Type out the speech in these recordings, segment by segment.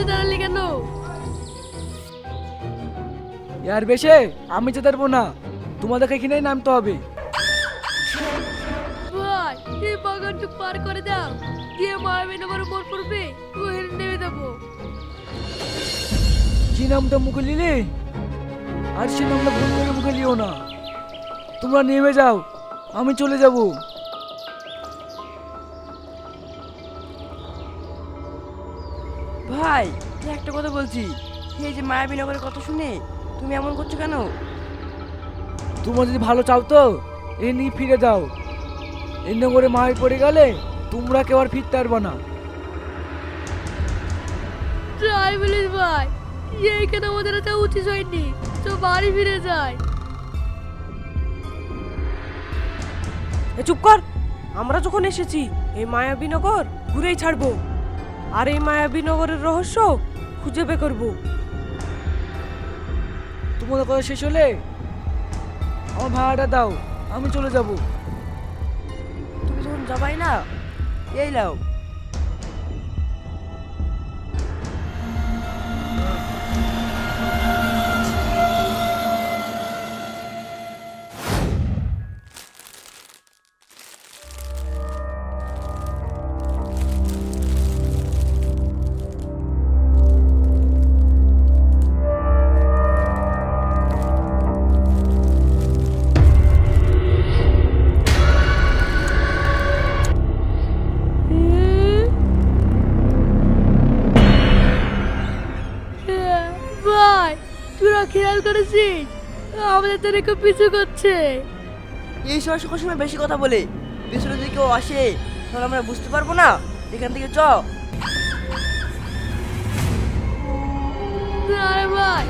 দাঁড়ালি কেন? ইয়ার বেশে আমি যেতে পারবো না, তোমাদেরকে এখানেই নামতে হবে। ভাই এই বাগানটুক পার করে দাও, দিয়ে মায়াবী নগর মোড় পড়বে, ওখানে নেমে দেবো। যে নামটা মুখে নিলে আর সে নামটা ভুল করে মুখে নিও না। তোমরা নেমে যাও, আমি চলে যাব। ভাই একটা কথা বলছি, এই যে মায়াবী নগরের কথা শুনে তুমি এমন করছো কেন? তোমরা যদি ভালো চাও তো এই নিয়ে ফিরে যাও। এই নগরে মায় পড়ে গেলে তোমরা কেউ আর ফিরতে পারবে না। ট্রাই বলিস ভাই, এইখানে আমাদের এটা উচিত হয়নি, তো বাড়ি ফিরে যায়। চুপ কর। আমরা যখন এসেছি এই মায়াবী নগর ঘুরেই ছাড়বো, আর এই মায়াবী নগরের রহস্য খুঁজে বের করবো। তোমাদের কথা শেষ হলে আমার ভাড়াটা দাও, আমি চলে যাব। তুমি যখন যাবাই না, এই লাও। ভাই তোরা খেয়াল করেছিস আমাদের তো রেখে পিছু করছে। এই সময় সকাল সময় বেশি কথা বলে পিছনে যদি কেউ আসে তাহলে আমরা বুঝতে পারবো না। এখান থেকে চ। আরে ভাই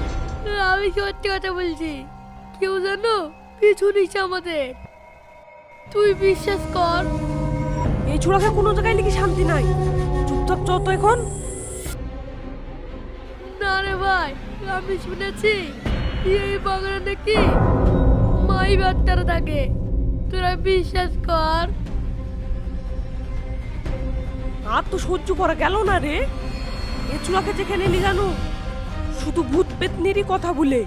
আমি সত্যি কথা বলছি, কেউ জানো পিছু নিচ্ছে আমাদের, তুই বিশ্বাস কর। এই ছোড়াকে কোনো জায়গায় নাকি শান্তি নাই। চুপচাপ চ তো এখন। না রে ভাই, আমি শুনেছি এই বাগানে নাকি মাই বাচ্চারা থাকে, তোরা বিশ্বাস কর। আর তো সহ্য করা গেল না রে। এ চুড়াকে যেখানে নিগানো শুধু ভূত পেতনিরই কথা বলে।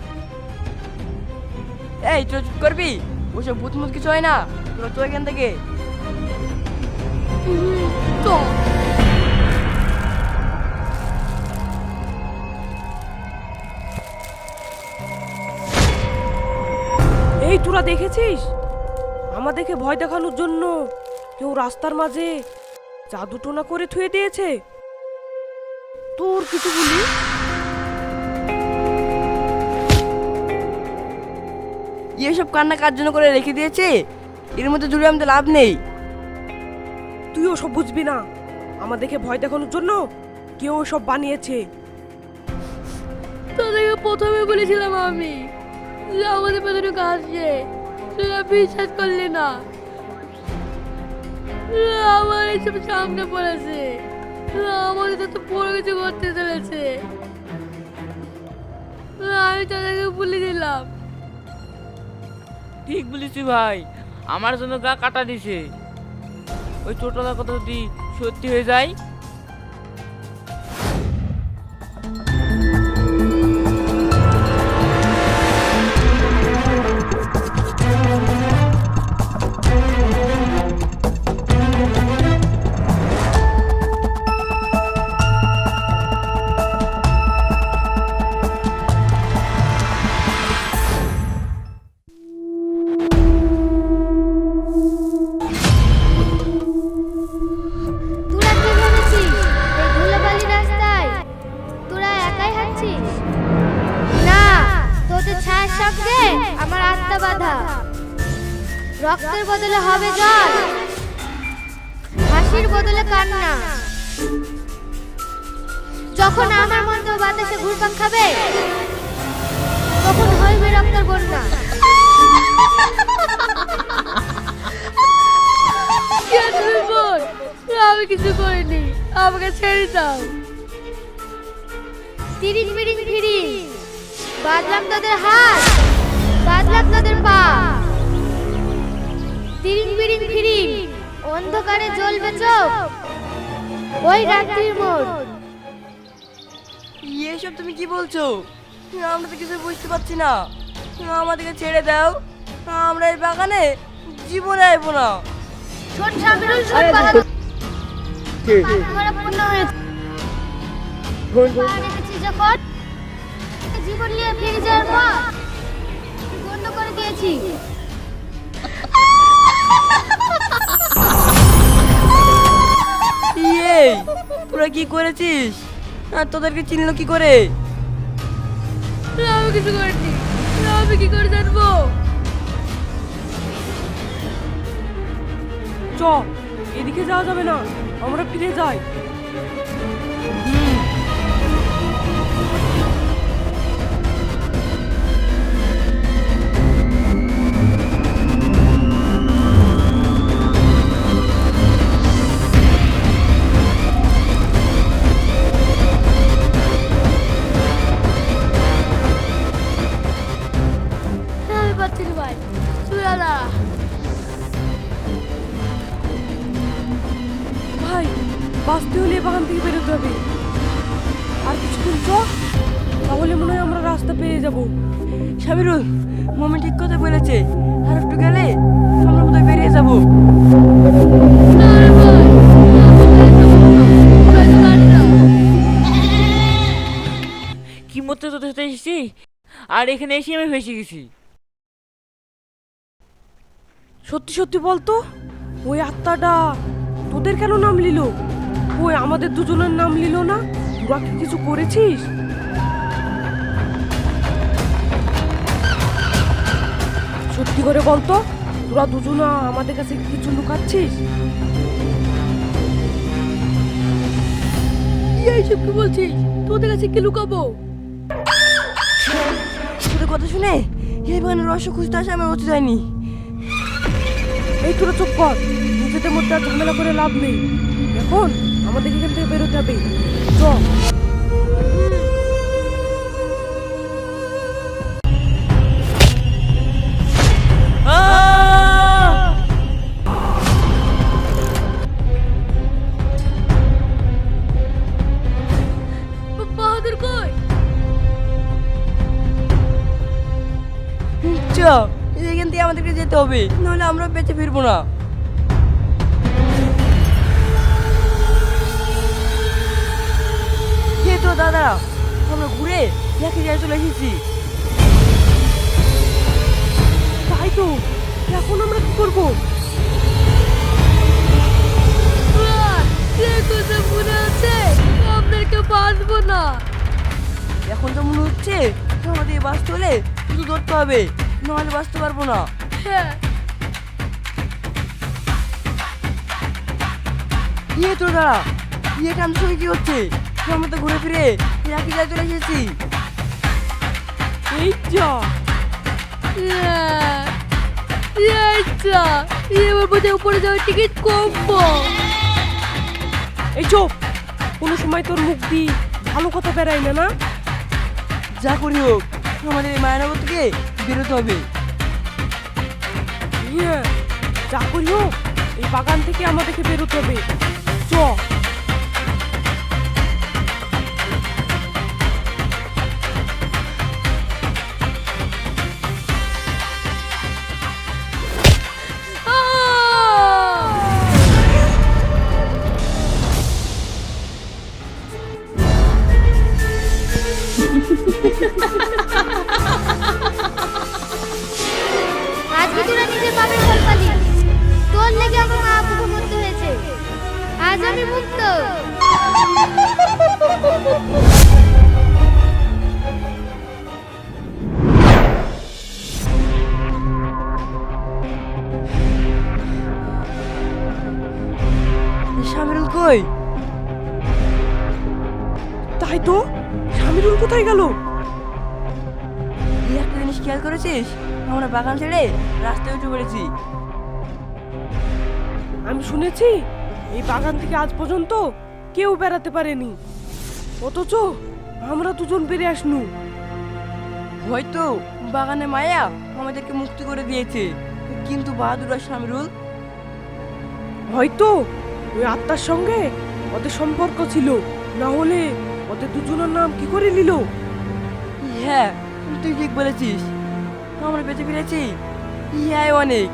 এই তোরা চুপ করবি? ওসব ভূত মুত কিছু হয় না, তোরা তো এখান থেকে। তো এই তোরা দেখেছিস আমাদেরকে ভয় দেখানোর জন্য কেউ রাস্তার মাঝে জাদু টোনা করে থুয়ে দিয়েছে। তোর কিছু বলি? এসব কান্না কার জন্য করে রেখে দিয়েছে, এর মধ্যে জুড়ে আমাদের লাভ নেই। তুইও সব বুঝবি না। আমাদেরকে ভয় দেখানোর জন্য কেউ সব বানিয়েছে। তোদেরকে প্রথমে বলেছিলাম আমি যে আমাদের পেছনে আসছে, তোরা বিশ্বাস করলি না। আমার এইসব সামনে পড়েছে, আমাদের তো বড় কিছু করতে চলেছে। আমি তোদেরকে বলে দিলাম। ঠিক বলেছি ভাই, আমার জন্য গা কাটা দিছে। ওই ছোটটার কথা যদি সত্যি হয়ে যায়, তোরা কি ভেবেছিস এই ধুলোবালি রাস্তায় তোরা একাই হাঁটছিস? না, তোদের ছায়ার সঙ্গে আমার আত্মা বাঁধা। রক্তের বদলে হবে জল, হাসির বদলে কান্না। যখন আমার মতো বাতাসে ঘুরপাক খাবে তখন হইবে রক্তের বন্যা। তুমি বোন, আমি কিছু করিনি, আমাকে ছেড়ে দাও। তিরিং বিরিং ফিরিং বাদলাম তোদের হাত, বাদলাম তোদের পা। তিরিং বিরিং ফিরিং অন্ধকারে জ্বলবে চোখ, ওই রাত্রির মোড়। এইসব তুমি কি বলছো? আমরা তো কিছু বুঝতে পারছি না। আমাদেরকে ছেড়ে দাও, আমরা এই বাগানে জীবনে আসবো না। শোন শামিরুল, শোন বাবা। আমার পূর্ণ হয়েছে। পা রেখেছি যখন, জীবন নিয়ে ফিরে যাওয়ার পর বন্ধ করে দিয়েছি। এই তোরা কি করেছিস? আর তোদেরকে চিনলো কি করে? আমি কিছু করিনি, আমি কি করে জানবো? চ, এদিকে যাওয়া যাবে না, আমরা ফিরে যাই। আমি পাচ্ছি না ভাই, তুই আলা। ভাই, বাঁচতে হলে বাগান থেকে বেরোতে হবে। আর কিছুক্ষণ চ, তাহলে মনে হয় আমরা রাস্তা পেয়ে যাব। শামিরুল, মামি ঠিক কথা বলেছে। আর একটু গেলে আমরা বোধহয় বেরিয়ে যাবো। আরে ভাই, ভাই, ছাড় না। কি মতো তোদের সাথে এসেছি, আর এখানে এসে আমি ফেসে গেছি। সত্যি সত্যি বলতো, ওই আত্মাটা তোদের কেন নাম নিল? ওই আমাদের দুজনের নাম নিল না? তোরা কি কিছু করেছিস? সত্যি করে বলতো, তোরা দুজনা আমাদের কাছে কিছু লুকাচ্ছিস? এইসব কি বলছিস? তোদের কাছে কি লুকাবো? তোদের কথা শুনে এই বাগানের রহস্য খুঁজতে আসা আমার উচিত হয়নি। এই তোরা চুপ কর, নিজেদের মধ্যে আর ঝামেলা করে লাভ নেই। এখন আমাদের এখান থেকে বেরোতে হবে। চ। বাহাদুর কই? চ, এখান থেকে আমাদেরকে যেতে হবে, নাহলে আমরা বেঁচে ফিরবো না। কে তো দাদা, আমরা ঘুরে একই জায়গায় চলে এসেছি। তাই তো, এখন আমরা কি করবো? যে কথা মনে আছে, আপনাকে বাঁচবো না। এখন তো মনে হচ্ছে আমাদের বাঁচতে হলে শুধু ধরতে হবে, নাহলে বাঁচতে পারবো না। হ্যাঁ, ইয়ে তো দাদা, ইয়েটা আমাদের সঙ্গে কি হচ্ছে? আমরা তো ঘুরে ফিরে একই জায়গায় চলে এসেছি। এই যা, আচ্ছা, এবার বোধহয় উপরে যাওয়ার টিকিট কমবো। এই চোপ, কোনো সময় তোর মুখ দিয়ে ভালো কথা বেরাই না না? যা করি হোক, আমাদের এই মায়ানগর থেকে বেরোতে হবে। হ্যাঁ, যা করি হোক, এই বাগান থেকে আমাদেরকে বেরোতে হবে। চ। আজকে তোরা নিজের বাপের ঘর পালি, তোর লেগে আমার মা আব্বুকে মরতে হয়েছে। আজ আমি মুক্ত। শামিরুল কই? তাই তো, শামিরুল কোথায় গেল? এই একটা জিনিস খেয়াল করেছিস? আমরা বাগান ছেড়ে রাস্তায় উঠে পড়েছি। আমি শুনেছি এই বাগান থেকে আজ পর্যন্ত কেউ বেড়াতে পারেনি, অথচ আমরা দুজন বেরিয়ে আসনু। হয়তো বাগানে মায়া আমাদেরকে মুক্তি করে দিয়েছে, কিন্তু বাহাদুর আর শামিরুল হয়তো ওই আত্মার সঙ্গে ওদের সম্পর্ক ছিল, না হলে ওদের দুজনের নাম কি করে নিল? হ্যাঁ, তুই ঠিক বলেছিস। আমরা বেঁচে ফিরেছি, হ্যাঁ অনেক।